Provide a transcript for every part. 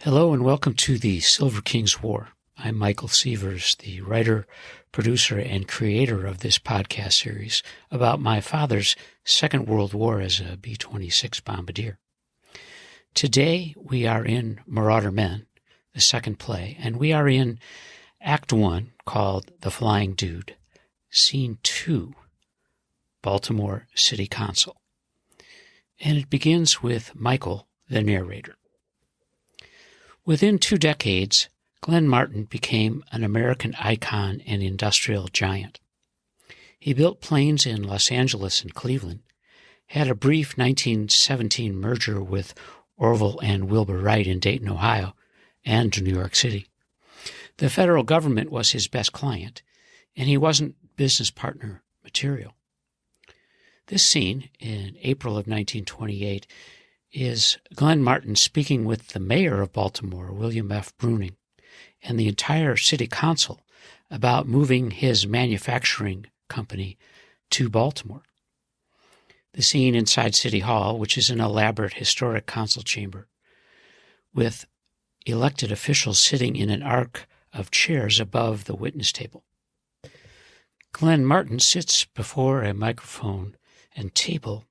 Hello and welcome to the Silver King's War. I'm Michael Sievers, the writer, producer, and creator of this podcast series about my father's Second World War as a B-26 bombardier. Today we are in Marauder Men, the second play, and we are in Act 1 called The Flying Dude, Scene 2, Baltimore City Council. And it begins with Michael, the narrator. Within 2 decades, Glenn Martin became an American icon and industrial giant. He built planes in Los Angeles and Cleveland, had a brief 1917 merger with Orville and Wilbur Wright in Dayton, Ohio, and New York City. The federal government was his best client, and he wasn't business partner material. This scene, in April of 1928, is Glenn Martin speaking with the mayor of Baltimore, William F. Bruning, and the entire city council about moving his manufacturing company to Baltimore. The scene inside City Hall, which is an elaborate historic council chamber, with elected officials sitting in an arc of chairs above the witness table. Glenn Martin sits before a microphone and table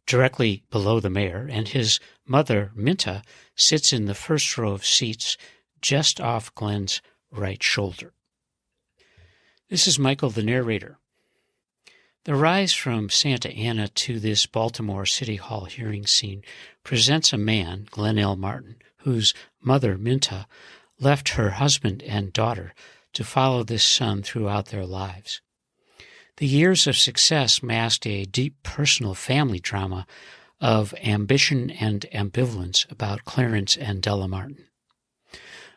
directly below the mayor, and his mother, Minta, sits in the first row of seats just off Glenn's right shoulder. This is Michael, the narrator. The rise from Santa Ana to this Baltimore City Hall hearing scene presents a man, Glenn L. Martin, whose mother, Minta, left her husband and daughter to follow this son throughout their lives. The years of success masked a deep personal family drama of ambition and ambivalence about Clarence and Della Martin.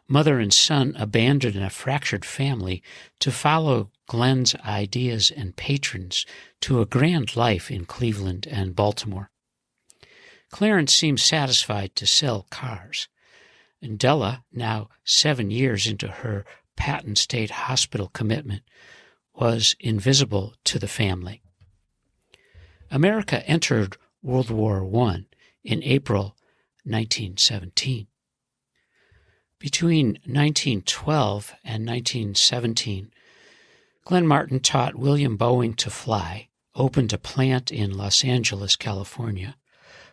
Mother and son abandoned a fractured family to follow Glenn's ideas and patrons to a grand life in Cleveland and Baltimore. Clarence seemed satisfied to sell cars, and Della, now 7 years into her Patton State Hospital commitment, was invisible to the family. America entered World War I in April 1917. Between 1912 and 1917, Glenn Martin taught William Boeing to fly, opened a plant in Los Angeles, California,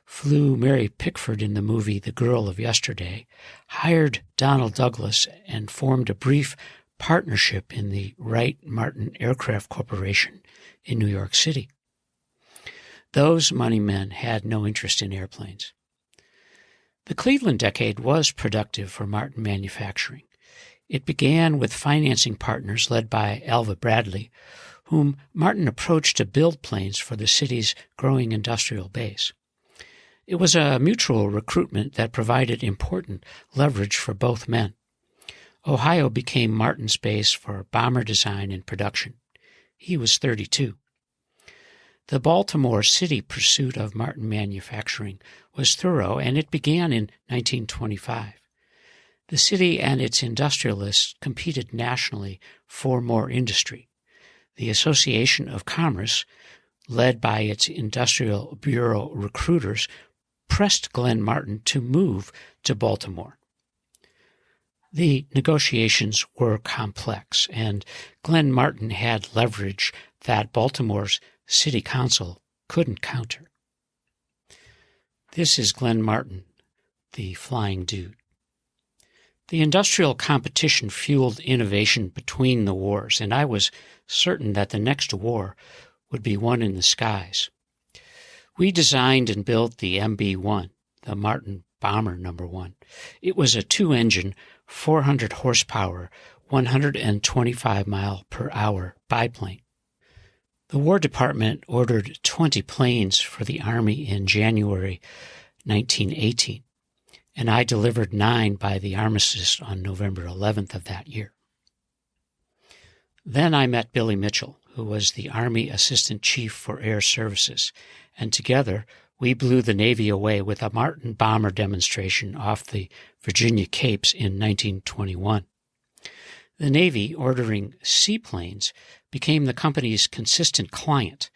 flew Mary Pickford in the movie The Girl of Yesterday, hired Donald Douglas, and formed a brief partnership in the Wright-Martin Aircraft Corporation in New York City. Those money men had no interest in airplanes. The Cleveland decade was productive for Martin manufacturing. It began with financing partners led by Alva Bradley, whom Martin approached to build planes for the city's growing industrial base. It was a mutual recruitment that provided important leverage for both men. Ohio became Martin's base for bomber design and production. He was 32. The Baltimore City pursuit of Martin manufacturing was thorough, and it began in 1925. The city and its industrialists competed nationally for more industry. The Association of Commerce, led by its Industrial Bureau recruiters, pressed Glenn Martin to move to Baltimore. The negotiations were complex, and Glenn Martin had leverage that Baltimore's city council couldn't counter. This is Glenn Martin, the Flying Dude. The industrial competition fueled innovation between the wars, and I was certain that the next war would be won in the skies. We designed and built the MB-1, the Martin Bomber No. 1. It was a 2-engine, 400 horsepower, 125-mile-per-hour biplane. The War Department ordered 20 planes for the Army in January 1918, and I delivered 9 by the armistice on November 11th of that year. Then I met Billy Mitchell, who was the Army Assistant Chief for Air Services, and together we blew the Navy away with a Martin bomber demonstration off the Virginia Capes in 1921. The Navy, ordering seaplanes, became the company's consistent client.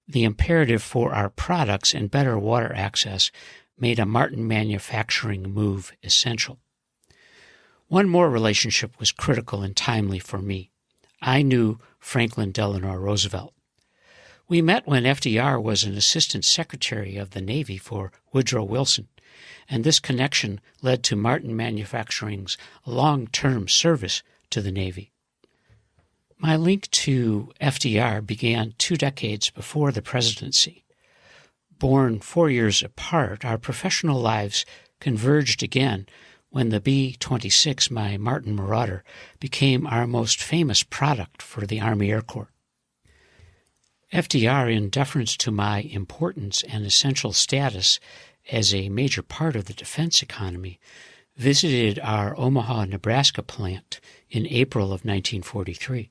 The imperative for our products and better water access made a Martin manufacturing move essential. One more relationship was critical and timely for me. I knew Franklin Delano Roosevelt. We met when FDR was an assistant secretary of the Navy for Woodrow Wilson, and this connection led to Martin Manufacturing's long-term service to the Navy. My link to FDR began 2 decades before the presidency. Born 4 years apart, our professional lives converged again when the B-26, my Martin Marauder, became our most famous product for the Army Air Corps. FDR, in deference to my importance and essential status as a major part of the defense economy, visited our Omaha, Nebraska plant in April of 1943.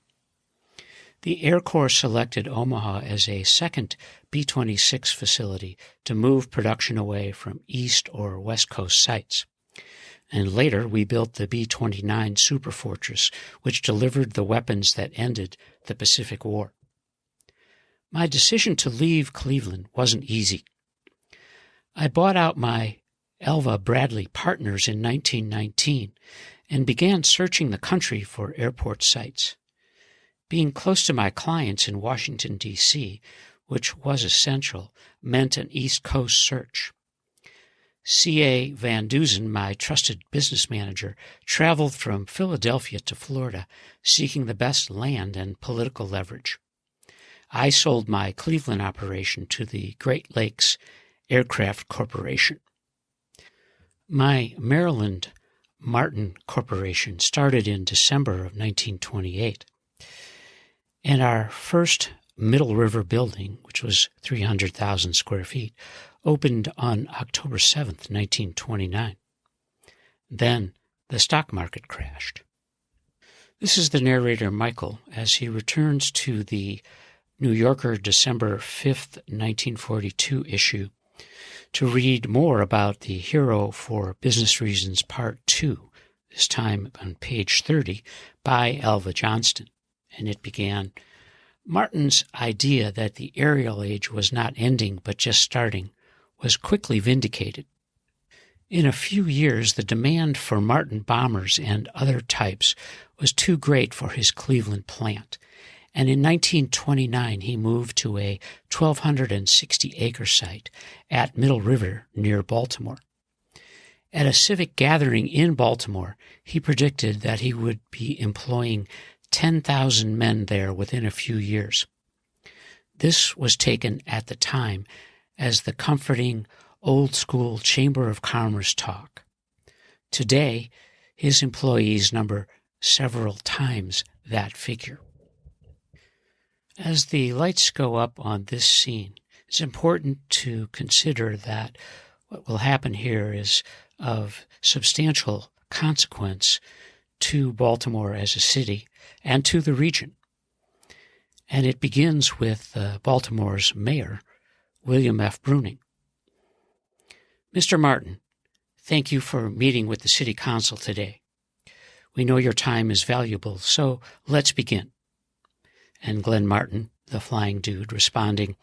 The Air Corps selected Omaha as a second B-26 facility to move production away from East or West Coast sites. And later we built the B-29 Superfortress, which delivered the weapons that ended the Pacific War. My decision to leave Cleveland wasn't easy. I bought out my Elva Bradley partners in 1919 and began searching the country for airport sites. Being close to my clients in Washington, D.C., which was essential, meant an East Coast search. C.A. Van Duzen, my trusted business manager, traveled from Philadelphia to Florida, seeking the best land and political leverage. I sold my Cleveland operation to the Great Lakes Aircraft Corporation. My Maryland Martin Corporation started in December of 1928, and our first Middle River building, which was 300,000 square feet, opened on October 7th, 1929. Then the stock market crashed. This is the narrator Michael as he returns to the New Yorker December 5th, 1942 issue to read more about the Hero for Business Reasons Part 2, this time on page 30, by Elva Johnston. And it began, Martin's idea that the aerial age was not ending but just starting was quickly vindicated. In a few years, the demand for Martin bombers and other types was too great for his Cleveland plant, and in 1929 he moved to a 1,260-acre site at Middle River near Baltimore. At a civic gathering in Baltimore, he predicted that he would be employing 10,000 men there within a few years. This was taken at the time as the comforting, old-school Chamber of Commerce talk. Today, his employees number several times that figure. As the lights go up on this scene, it's important to consider that what will happen here is of substantial consequence to Baltimore as a city and to the region. And it begins with Baltimore's mayor, William F. Bruning. Mr. Martin, thank you for meeting with the City Council today. We know your time is valuable, so let's begin. And Glenn Martin, the flying dude, responding,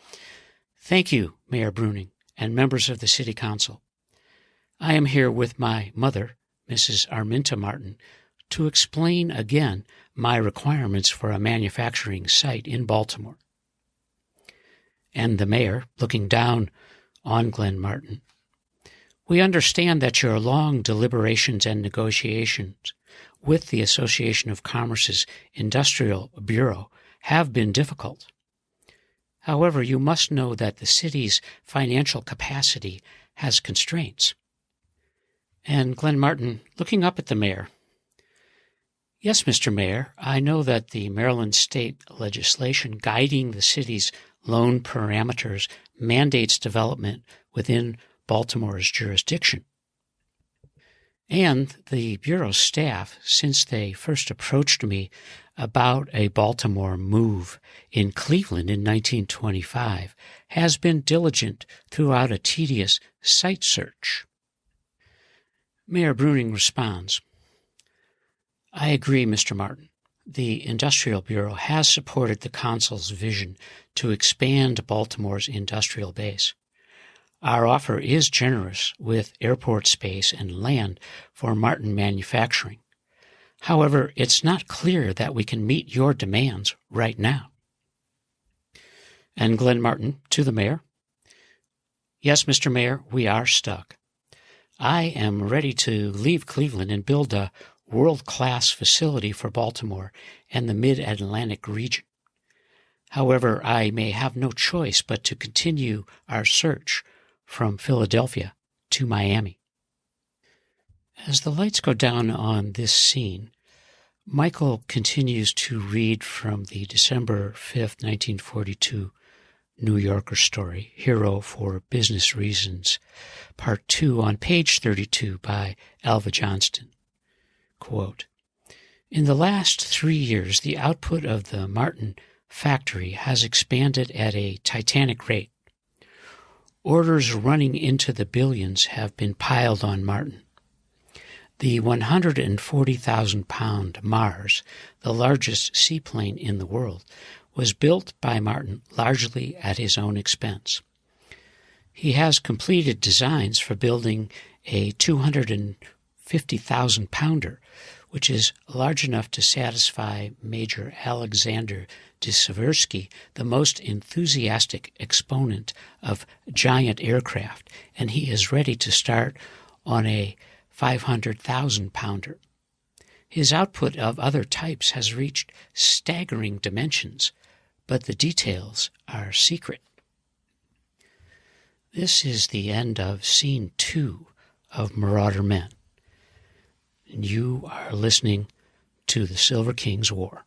Thank you, Mayor Bruning, and members of the City Council. I am here with my mother, Mrs. Arminta Martin, to explain again my requirements for a manufacturing site in Baltimore. And the mayor, looking down on Glenn Martin, we understand that your long deliberations and negotiations with the Association of Commerce's Industrial Bureau have been difficult. However, you must know that the city's financial capacity has constraints. And Glenn Martin, looking up at the mayor, Yes, Mr. Mayor, I know that the Maryland state legislation guiding the city's loan parameters mandates development within Baltimore's jurisdiction. And the Bureau staff, since they first approached me about a Baltimore move in Cleveland in 1925, has been diligent throughout a tedious site search. Mayor Bruning responds, I agree, Mr. Martin. The Industrial Bureau has supported the Council's vision to expand Baltimore's industrial base. Our offer is generous with airport space and land for Martin manufacturing. However, it's not clear that we can meet your demands right now. And Glenn Martin to the mayor. Yes, Mr. Mayor, we are stuck. I am ready to leave Cleveland and build a world-class facility for Baltimore and the Mid-Atlantic region. However, I may have no choice but to continue our search from Philadelphia to Miami. As the lights go down on this scene, Michael continues to read from the December 5th, 1942 New Yorker story, Hero for Business Reasons, Part 2, on page 32 by Alva Johnston. Quote, "In the last 3 years, the output of the Martin factory has expanded at a titanic rate. Orders running into the billions have been piled on Martin. The 140,000-pound Mars, the largest seaplane in the world, was built by Martin largely at his own expense. He has completed designs for building a 250,000-pounder, which is large enough to satisfy Major Alexander de Seversky, the most enthusiastic exponent of giant aircraft, and he is ready to start on a 500,000-pounder. His output of other types has reached staggering dimensions, but the details are secret." This is the end of Scene 2 of Marauder Men. And you are listening to the Silver King's War.